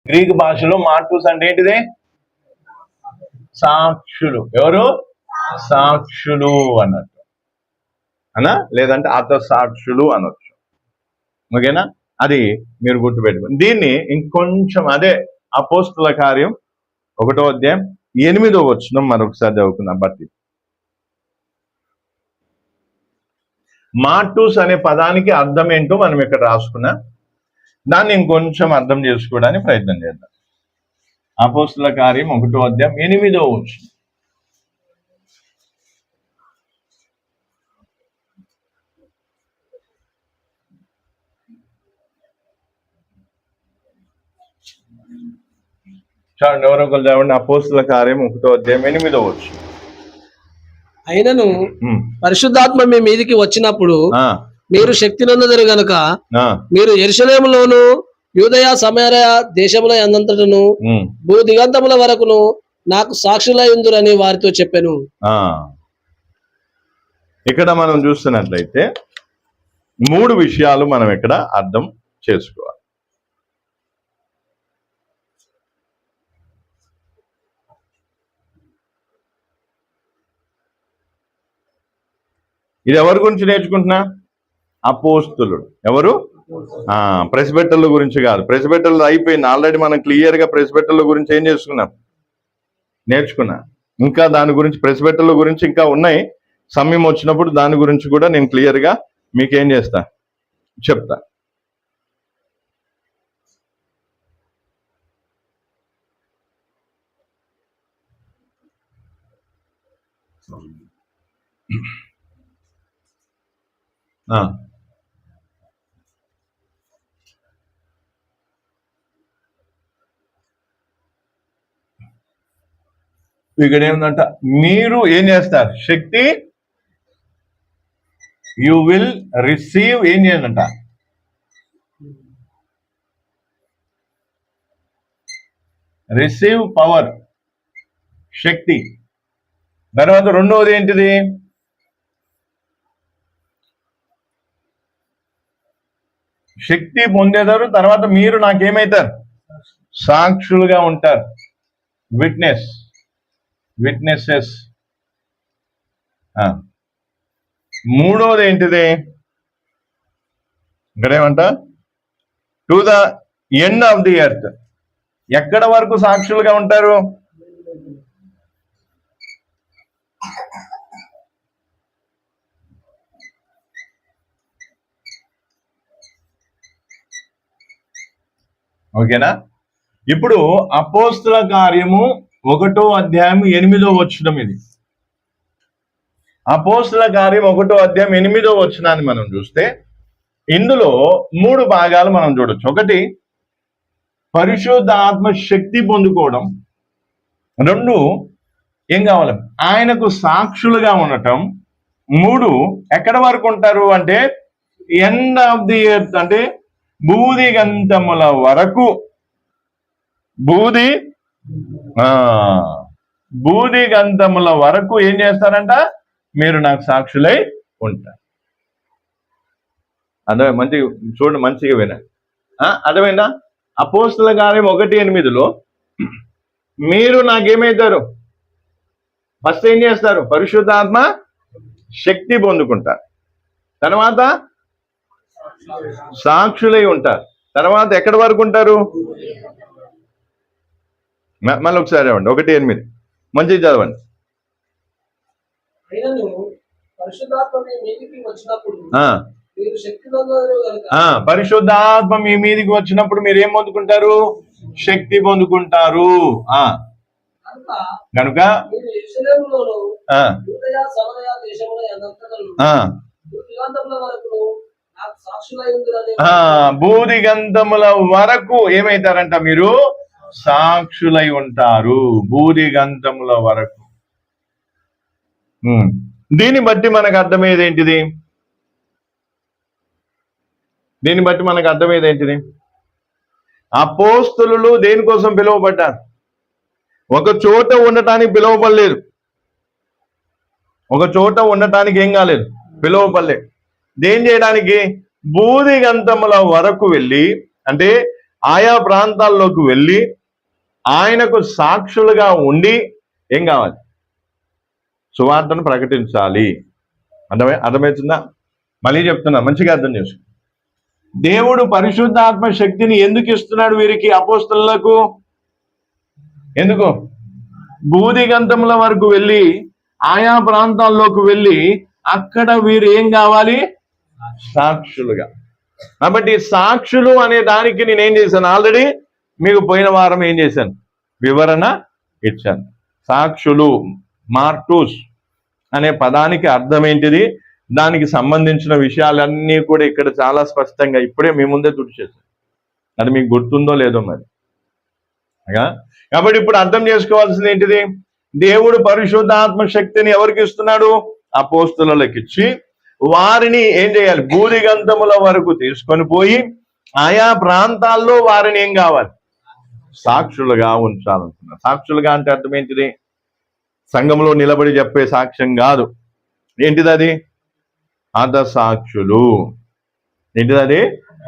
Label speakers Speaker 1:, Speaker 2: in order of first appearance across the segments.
Speaker 1: Greek భాషలో మార్టూస్ అంటే ఏంటిది? సాక్షులు. ఎవరు? సాక్షులు అన్నట్టు అనా, లేదంటే సాక్షులు అనొచ్చు. ఓకేనా? అది మీరు గుర్తుపెట్టుకోండి. దీన్ని ఇంకొంచెం అదే అపోస్తుల కార్యం 1వ అధ్యాయం 8వ వచనం మరొకసారి చదువుకుందాం. బట్టి మార్టూస్ అనే పదానికి అర్థం ఏంటో మనం ఇక్కడ రాసుకున్నా, దాన్ని ఇంకొంచెం అర్థం చేసుకోవడానికి ప్రయత్నం చేద్దాం. అపోస్తుల కార్యం 1వ అధ్యాయం 8వ వచనం. చూడండి, ఎవరో ఒకరు చదవండి. అపోస్తుల కార్యం 1వ అధ్యాయం 8వ వచనం.
Speaker 2: అయినను పరిశుద్ధాత్మ మీ మీదికి వచ్చినప్పుడు మీరు శక్తి నొందెదరు గనుక మీరు యెరూషలేములోను యూదయ సమరయ దేశముల యందంతటను భూ దిగంతముల వరకును నాకు సాక్షులై ఉందురని వారితో చెప్పాను.
Speaker 1: ఇక్కడ మనం చూస్తున్నట్లయితే 3 విషయాలు మనం ఇక్కడ అర్థం చేసుకోవాలి. ఇది ఎవరి గురించి నేర్చుకుంటున్నా? అపోస్తులుడు. ఎవరు? ప్రెస్బిటర్ల గురించి కాదు. ప్రెస్బిటర్లు అయిపోయింది ఆల్రెడీ. మనం క్లియర్గా ప్రెస్బిటర్ల గురించి ఏం చేసుకున్నాం? నేర్చుకున్నా. ఇంకా దాని గురించి ప్రెస్బిటర్ల గురించి ఇంకా ఉన్నాయి. సమయం వచ్చినప్పుడు దాని గురించి కూడా నేను క్లియర్గా మీకేం చేస్తా, చెప్తా. ఇక్కడ ఏముందంట? మీరు ఏం చేస్తారు? శక్తి యు విల్ రిసీవ్. ఏం చేయాలంట? రిసీవ్ పవర్, శక్తి. తర్వాత రెండవది ఏంటిది? శక్తి పొందేదారు. తర్వాత మీరు నాకేమైతారు? సాక్షులుగా ఉంటారు. విట్నెసెస్. మూడవది ఏంటిది? ఇక్కడేమంట? To the end of the earth. ఎక్కడ వరకు సాక్షులుగా ఉంటారు? ఓకేనా? ఇప్పుడు అపోస్తుల కార్యము 1వ అధ్యాయం 8వ వచనం. ఇది అపోస్తుల కార్యం 1వ అధ్యాయం 8వ వచనాన్ని మనం చూస్తే ఇందులో 3 భాగాలు మనం చూడొచ్చు. ఒకటి, పరిశుద్ధ ఆత్మ శక్తి పొందుకోవడం. 2, ఏం కావాలి? ఆయనకు సాక్షులుగా ఉండటం. 3, ఎక్కడ వరకు ఉంటారు అంటే ఎండ్ ఆఫ్ ది ఎర్త్, అంటే బూదిగంతముల వరకు. బూదిగంతముల వరకు ఏం చేస్తారంట? మీరు నాకు సాక్షులై ఉంటారు. అదే మంచిగా చూడండి, మంచిగా వినండి. అర్థమైందా? అపోస్తుల కార్యం 1:8లో మీరు నాకేమవుతారు? ఫస్ట్ ఏం చేస్తారు? పరిశుద్ధాత్మ శక్తి పొందుకుంటారు. తర్వాత సాక్షులై ఉంటారు. తర్వాత ఎక్కడి వరకు ఉంటారు? మళ్ళీ ఒకసారి చదవండి. 1:8 మంచిగా చదవండి.
Speaker 2: పరిశుద్ధాత్మ మీ మీదికి
Speaker 1: వచ్చినప్పుడు మీరు ఏం పొందుకుంటారు? శక్తి పొందుకుంటారు. కనుక బూదిగంధముల వరకు ఏమైతారంట? మీరు సాక్షులై ఉంటారు. బూదిగంధముల వరకు. దీన్ని బట్టి మనకు అర్థమయ్యేది ఏంటిది? అపోస్తలులు దేనికోసం పిలువబడ్డారు? ఒక చోట ఉండటానికి పిలువబడలేదు. ఒక చోట ఉండటానికి ఏం కాలేదు, పిలువబడలేదు. దేని చేయడానికి? బూదిగంధముల వరకు వెళ్ళి, అంటే ఆయా ప్రాంతాల్లోకి వెళ్ళి ఆయనకు సాక్షులుగా ఉండి ఏం కావాలి? సువార్తను ప్రకటించాలి. అర్థమవుతుందా? మళ్ళీ చెప్తున్నా, మంచిగా అర్థం చేసుకో. దేవుడు పరిశుద్ధాత్మ శక్తిని ఎందుకు ఇస్తున్నాడు వీరికి, అపోస్తలులకు? ఎందుకు? భూదిగంతముల వరకు వెళ్ళి ఆయా ప్రాంతాల్లోకి వెళ్ళి అక్కడ వీరు ఏం కావాలి? సాక్షులుగా. కాబట్టి సాక్షులు అనే దానికి నేనేం చేశాను, ఆల్రెడీ మీకు పోయిన వారం ఏం చేశాను, వివరణ ఇచ్చాను. సాక్షులు, మార్టూస్ అనే పదానికి అర్థం ఏంటిది, దానికి సంబంధించిన విషయాలన్నీ కూడా ఇక్కడ చాలా స్పష్టంగా ఇప్పుడే మీ ముందే తుడిచేశాను. అది మీకు గుర్తుందో లేదో మరి. కాబట్టి ఇప్పుడు అర్థం చేసుకోవాల్సింది ఏంటిది, దేవుడు పరిశుద్ధాత్మ శక్తిని ఎవరికి ఇస్తున్నాడు? అపోస్తలులకు ఇచ్చి వారిని ఏం చేయాలి? భూదిగంతముల వరకు తీసుకొని పోయి ఆయా ప్రాంతాల్లో వారిని ఏం కావాలి? సాక్షులుగా ఉంచాలనుకున్నారు. సాక్షులుగా అంటే అర్థం ఏంటిది? సంఘంలో నిలబడి చెప్పే సాక్ష్యం కాదు. ఏంటిది అది? అధసాక్షులు. ఏంటిది అది?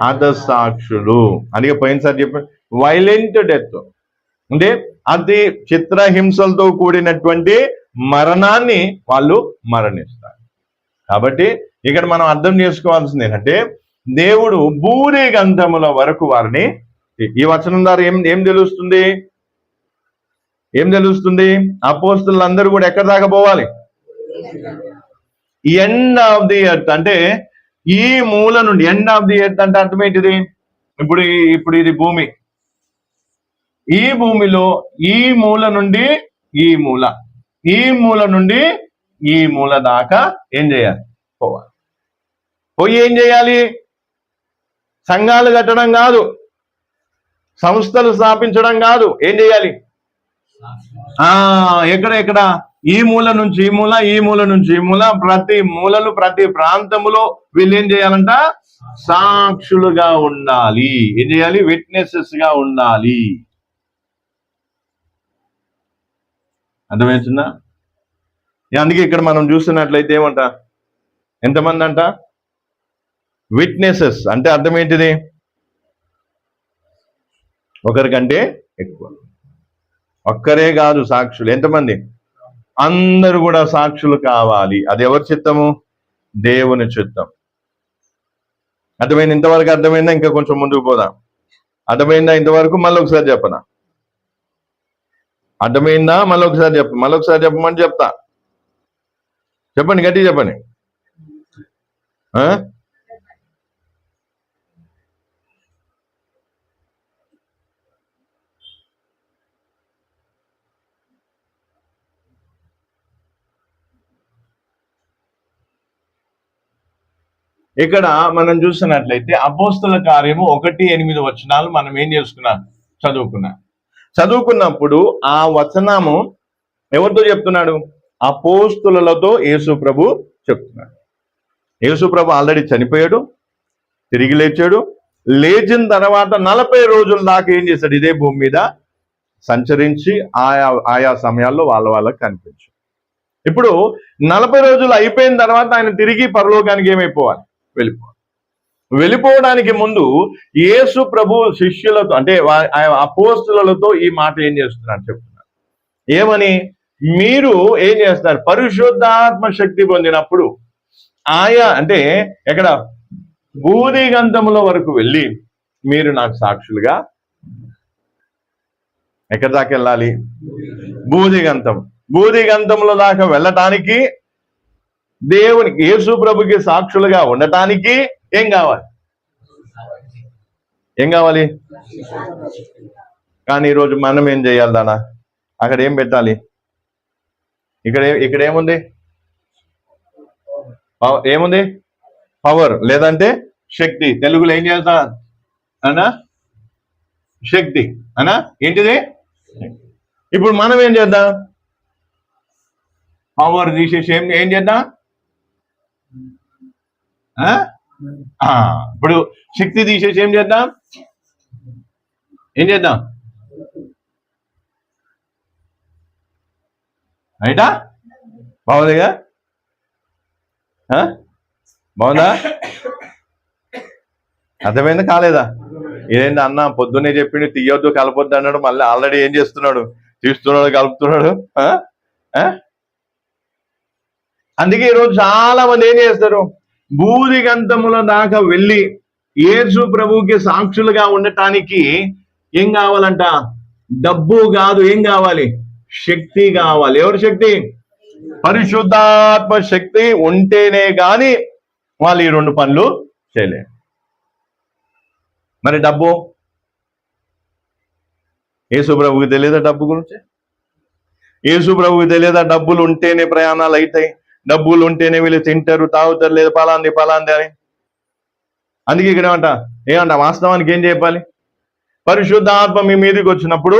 Speaker 1: అధసాక్షులు. అందుకే పోయినసారి చెప్పి వైలెంట్ డెత్ అంటే అతి చిత్రహింసలతో కూడినటువంటి మరణాన్ని వాళ్ళు మరణిస్తారు. కాబట్టి ఇక్కడ మనం అర్థం చేసుకోవాల్సింది ఏంటంటే, దేవుడు భూదిగంతముల వరకు వారిని, ఈ వచనం ద్వారా ఏం తెలుస్తుంది? ఏం తెలుస్తుంది? అపోస్తలులందరూ కూడా ఎక్కడ దాకా పోవాలి? End of the earth. అంటే ఈ మూల నుండి, ఎండ్ ఆఫ్ ది ఎర్త్ అంటే అర్థం ఏంటిది? ఇప్పుడు ఇది భూమి. ఈ భూమిలో ఈ మూల నుండి ఈ మూల, ఈ మూల నుండి ఈ మూల దాకా ఏం చేయాలి? పోవాలి. పోయి ఏం చేయాలి? సంఘాలు కట్టడం కాదు, సంస్థలు స్థాపించడం కాదు. ఏం చేయాలి? ఎక్కడ ఈ మూల నుంచి ఈ మూల, ఈ మూల నుంచి ఈ మూల, ప్రతి మూలలు, ప్రతి ప్రాంతములో వీళ్ళు ఏం చేయాలంట? సాక్షులుగా ఉండాలి. ఏం చేయాలి? విట్నెసెస్ గా ఉండాలి. అర్థమవుతుందా? అందుకే ఇక్కడ మనం చూస్తున్నట్లయితే ఏమంట, ఎంతమంది అంట? విట్నెసెస్ అంటే అర్థం ఏంటిది? ఒకరికంటే ఎక్కువ. ఒక్కరే కాదు సాక్షులు. ఎంతమంది? అందరూ కూడా సాక్షులు కావాలి. అది ఎవరి చిత్తము? దేవుని చిత్తం. అర్థమైంది? ఇంతవరకు అర్థమైందా? ఇంకా కొంచెం ముందుకు పోదాం. అర్థమైందా ఇంతవరకు? మళ్ళీ ఒకసారి చెప్పనా? అర్థమైందా? మళ్ళీ ఒకసారి చెప్పమని చెప్తా. చెప్పండి, గట్టి చెప్పండి. ఇక్కడ మనం చూస్తున్నట్లయితే అపోస్తల కార్యము 1:8 వచనాలు మనం ఏం చేసుకున్నాం? చదువుకున్నప్పుడు ఆ వచనము ఎవరితో చెప్తున్నాడు? అపోస్తలులతో యేసు ప్రభు చెప్తున్నాడు. యేసు ప్రభు ఆల్రెడీ చనిపోయాడు, తిరిగి లేచాడు. లేచిన తర్వాత 40 రోజుల దాకా ఏం చేశాడు? ఇదే భూమి మీద సంచరించి ఆయా సమయాల్లో వాళ్ళకి కనిపించు. ఇప్పుడు 40 రోజులు అయిపోయిన తర్వాత ఆయన తిరిగి పరలోకానికి ఏమైపోవాలి? వెళ్ళిపోవడానికి ముందు యేసు ప్రభు శిష్యులతో, అంటే అపోస్తలులతో ఈ మాట ఏం చేస్తున్నారు? చెప్తున్నారు. ఏమని? మీరు ఏం చేస్తారు? పరిశుద్ధాత్మ శక్తి పొందినప్పుడు అంటే ఎక్కడ? భూదిగంతముల వరకు వెళ్ళి మీరు నాకు సాక్షులుగా. ఎక్కడి దాకా వెళ్ళాలి? భూదిగంతముల దాకా వెళ్ళటానికి, దేవునికి యేసు ప్రభుకి సాక్షులుగా ఉండటానికి ఏం కావాలి? కానీ ఈరోజు మనం ఏం చేయాలి? దానా అక్కడ ఏం పెట్టాలి? ఇక్కడ ఏముంది? ఏముంది? పవర్, లేదంటే శక్తి. తెలుగులో ఏం చేస్తా అనా? శక్తి అనా? ఏంటిది? ఇప్పుడు మనం ఏం చేద్దాం? పవర్ తీసేసి ఏం చేద్దాం? ఇప్పుడు శక్తి తీసేసి ఏం చేద్దాం? రైటా? బాగుందిగా? బాగుందా? అర్థమైందా? కాలేదా? ఇదేంటి అన్న పొద్దున్నే చెప్పిండు తీయొద్దు కలపొద్దు అన్నాడు, మళ్ళీ ఆల్రెడీ ఏం చేస్తున్నాడు, తీస్తున్నాడు, కలుపుతున్నాడు. అందుకే ఈరోజు చాలా మంది ఏం చేస్తారు, భూదిగంతముల దాకా వెళ్ళి యేసు ప్రభువుకి సాక్షులుగా ఉండటానికి ఏం కావాలంట, డబ్బు కాదు, ఏం కావాలి, శక్తి కావాలి. ఎవరి శక్తి? పరిశుద్ధాత్మ శక్తి ఉంటేనే గాని వాళ్ళు ఈ 2 పనులు చేయలేరు. మరి డబ్బు, యేసు ప్రభువుకి తెలియదా డబ్బు గురించి? యేసు ప్రభువుకి తెలియదా డబ్బులు ఉంటేనే ప్రయాణాలు అవుతాయి, డబ్బులు ఉంటేనే వీళ్ళు తింటారు, తాగుతారు, లేదు పలాంది అని. అందుకే ఇక్కడ ఏమంట వాస్తవానికి ఏం చెప్పాలి, పరిశుద్ధాత్మ మీ మీదకి వచ్చినప్పుడు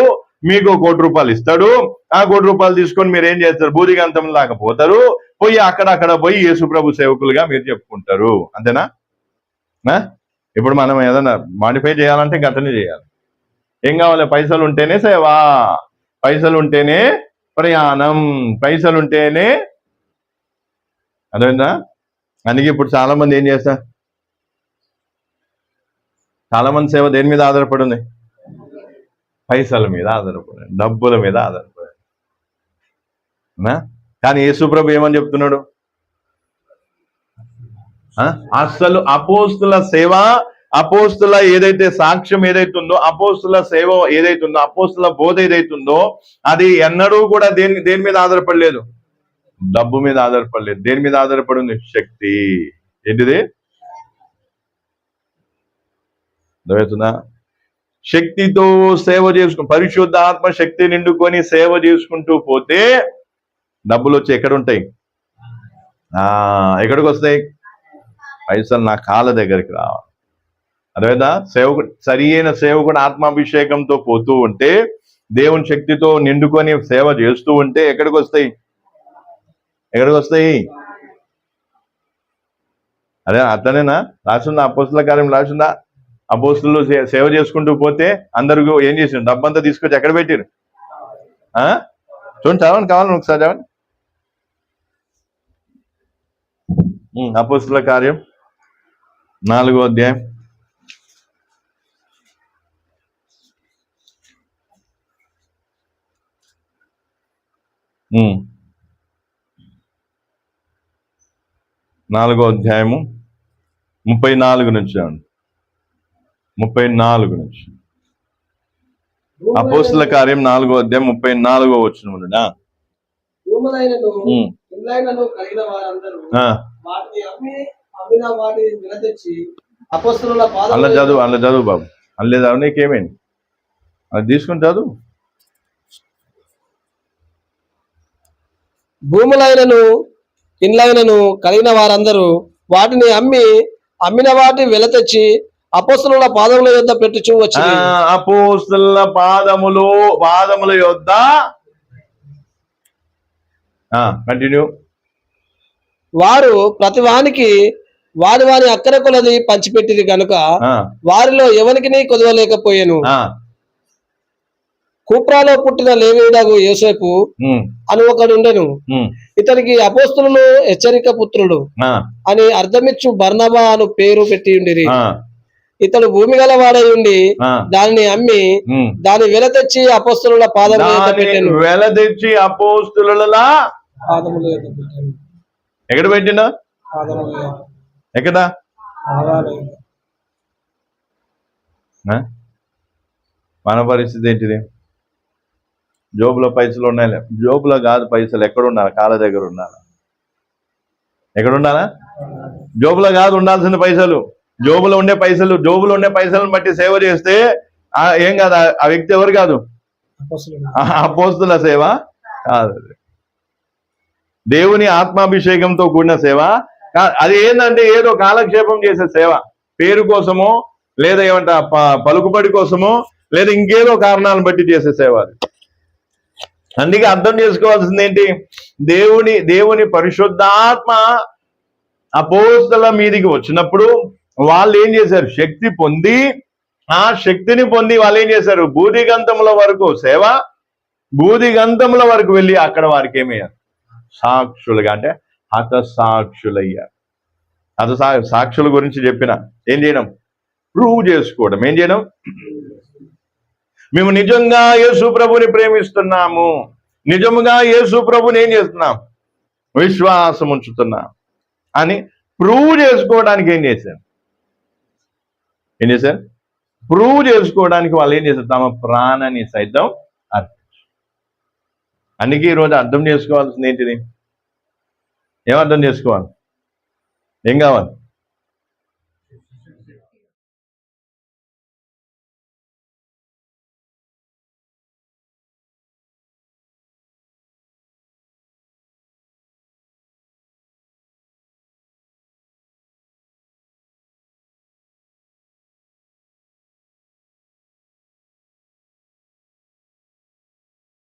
Speaker 1: మీకు ₹1 కోటి ఇస్తాడు. ఆ ₹1 కోటి తీసుకొని మీరు ఏం చేస్తారు, భూదిగంతం దాకా పోతారు, పోయి అక్కడ పోయి యేసు ప్రభు సేవకులుగా మీరు చెప్పుకుంటారు. అంతేనా? ఇప్పుడు మనం ఏదైనా మాడిఫై చేయాలంటే గట్టనే చేయాలి. ఏం కావాలి, పైసలు ఉంటేనే సేవ, పైసలు ఉంటేనే ప్రయాణం, పైసలు ఉంటేనే. అదేందా? అందుకే ఇప్పుడు చాలా మంది ఏం చేస్తారు, చాలా మంది సేవ దేని మీద ఆధారపడి ఉంది, పైసల మీద ఆధారపడి, డబ్బుల మీద ఆధారపడి. కానీ యేసు ప్రభు ఏమని చెప్తున్నాడు, అసలు అపోస్తుల సేవ, అపోస్తుల ఏదైతే సాక్ష్యం ఏదైతే ఉందో, అపోస్తుల సేవ ఏదైతే ఉందో, అపోస్తుల బోధ ఏదైతే ఉందో, అది ఎన్నడూ కూడా దేని మీద ఆధారపడలేదు, డబ్బు మీద ఆధారపడలేదు. దేని మీద ఆధారపడి ఉంది, శక్తి. ఏంటిది? అర్థమవుతుందా? శక్తితో సేవ చేసుకుని, పరిశుద్ధ ఆత్మ శక్తి నిండుకొని సేవ చేసుకుంటూ పోతే డబ్బులు వచ్చి ఎక్కడ ఉంటాయి, ఎక్కడికి వస్తాయి, పైసలు నా కాళ్ళ దగ్గరికి రావాలి. అదేవిధంగా సేవకుడు, సరి అయిన సేవకుడు ఆత్మాభిషేకంతో పోతూ ఉంటే, దేవుని శక్తితో నిండుకొని సేవ చేస్తూ ఉంటే ఎక్కడికి వస్తాయి, అదే అతనేనా రాసిందా, అపోస్తుల కార్యం రాసిందా? అపోస్తులు సేవ చేసుకుంటూ పోతే అందరూ ఏం చేసిండు, డబ్బంతా తీసుకొచ్చి ఎక్కడ పెట్టారు? చూడండి, చదవండి, కావాలని ఒకసారి చదవండి. అపోస్తుల కార్యం 4వ అధ్యాయం 4వ అధ్యాయము 34 నుంచి చదవండి. 34 నుంచి. అపోస్తుల కార్యం 4వ అధ్యాయం 34వ వచనం నుండి. అలా చదువు బాబు, అల్లేదు నీకేమైంది, అది తీసుకుని చదువు.
Speaker 2: భూములైనను ఇండ్లైనను కలిగిన వారందరూ వాటిని అమ్మిన వాటి వెల తెచ్చి అపోస్తలుల పాదముల యొద్ద పెట్టుచూ వచ్చి,
Speaker 1: అపోస్తలుల పాదముల యొద్ద కంటిన్యూ.
Speaker 2: వారు ప్రతి వానికి వారి అక్కర కొలది పంచిపెట్టింది కనుక వారిలో ఎవరికి కొదవలేకపోయాను. కుప్రాలో పుట్టిన లేవీయుడగు యోసేపు అని ఒకడుండెను. ఇతనికి అపోస్తలులు హెచ్చరిక పుత్రుడు అని అర్థమిచ్చు బర్నబా అను పేరు పెట్టి ఉండిరి. ఇతడు భూమి గల వాడై ఉండి దానిని అమ్మి దాని వెల తెచ్చి అపోస్తలుల పాదముల యొద్ద పెట్టెను.
Speaker 1: వెల తెచ్చి అపోస్తలుల
Speaker 2: పాదముల యొద్ద పెట్టెను.
Speaker 1: ఎక్కడ పెట్టినా? ఎక్కడ? మన పరిస్థితి ఏంటిది? జోబులో పైసలు ఉన్నాయి, జోబులో కాదు పైసలు, ఎక్కడ ఉండాలి? కాళ్ళ దగ్గర ఉండాలి. ఎక్కడ ఉండాలా? జోబులో కాదు ఉండాల్సిన పైసలు, జోబులో ఉండే పైసలను బట్టి సేవ చేస్తే ఏం కాదు, ఆ వ్యక్తి ఎవరు కాదు, అపోస్తుల సేవ కాదు, దేవుని ఆత్మాభిషేకంతో కూడిన సేవ. అది ఏంటంటే ఏదో కాలక్షేపం చేసే సేవ, పేరు కోసమో లేదా ఏమంట పలుకుబడి కోసమో లేదా ఇంకేదో కారణాలను బట్టి చేసే సేవ. అది అందుకే అర్థం చేసుకోవాల్సింది ఏంటి, దేవుని పరిశుద్ధాత్మ అపోస్తల మీదికి వచ్చినప్పుడు వాళ్ళు ఏం చేశారు, శక్తి పొంది, ఆ శక్తిని పొంది వాళ్ళు ఏం చేశారు, భూదిగంతముల వరకు సేవ, భూదిగంతముల వరకు వెళ్ళి అక్కడ వారికి ఏమయ్యారు, సాక్షులుగా, అంటే హతసాక్షులయ్యారు. సాక్షుల గురించి చెప్పిన ఏం చేయడం, ప్రూవ్ చేసుకోవడం. ఏం చేయడం? మేము నిజంగా యేసు ప్రభుని ప్రేమిస్తున్నాము, నిజముగా యేసు ప్రభుని ఏం చేస్తున్నాం? విశ్వాసం ఉంచుతున్నాం అని ప్రూవ్ చేసుకోవడానికి ఏం చేశారు? ప్రూవ్ చేసుకోవడానికి వాళ్ళు ఏం చేశారు? తమ ప్రాణాన్ని సైతం అర్పించారు. అందుకే ఈరోజు అర్థం చేసుకోవాల్సింది ఏంటిది? ఏమర్థం చేసుకోవాలి? ఏం కావాలి?